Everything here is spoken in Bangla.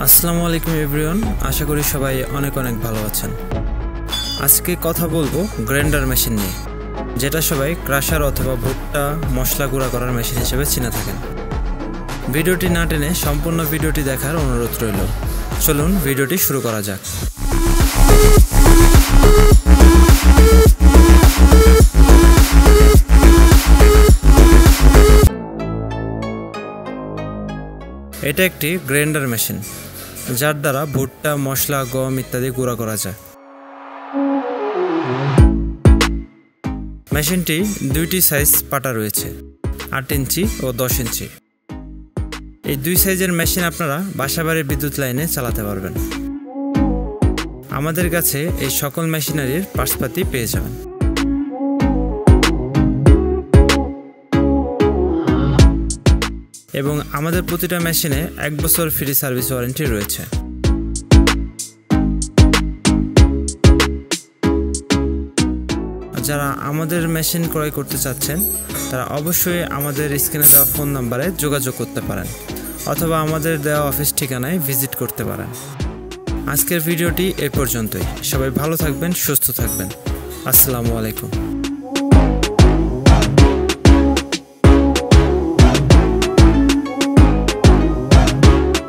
আসসালামু আলাইকুম এভরিওয়ান, আশা করি সবাই অনেক ভালো আছেন। আজকে কথা বলবো গ্রাইন্ডার মেশিন নিয়ে, যেটা সবাই ক্রাশার অথবা ভুট্টা মশলা গুঁড়া করার মেশিন হিসেবে চিনে থাকেন। ভিডিওটি না টেনে সম্পূর্ণ ভিডিওটি দেখার অনুরোধ রইল। চলুন ভিডিওটি শুরু করা যাক। এটা একটি গ্রাইন্ডার মেশিন, যার দ্বারা ভুট্টা মশলা গম ইত্যাদি গুঁড়া করা যায়। মেশিনটি দুইটি সাইজ পাটা রয়েছে, 8 ইঞ্চি ও 10 ইঞ্চি। এই দুই সাইজের মেশিন আপনারা বাসাবাড়ির বিদ্যুৎ লাইনে চালাতে পারবেন। আমাদের কাছে এই সকল মেশিনারির পার্টসপাতি পেয়ে যাবেন। এবং আমাদের প্রতিটা মেশিনে 1 বছর ফ্রি সার্ভিস ওয়ারেন্টি রয়েছে। যারা আমাদের মেশিন ক্রয় করতে চাচ্ছেন তারা অবশ্যই আমাদের স্ক্রিনে দেওয়া ফোন নাম্বারে যোগাযোগ করতে পারেন, অথবা আমাদের দেওয়া অফিস ঠিকানায় ভিজিট করতে পারেন। আজকের ভিডিওটি এ পর্যন্তই। সবাই ভালো থাকবেন, সুস্থ থাকবেন। আসসালামু আলাইকুম।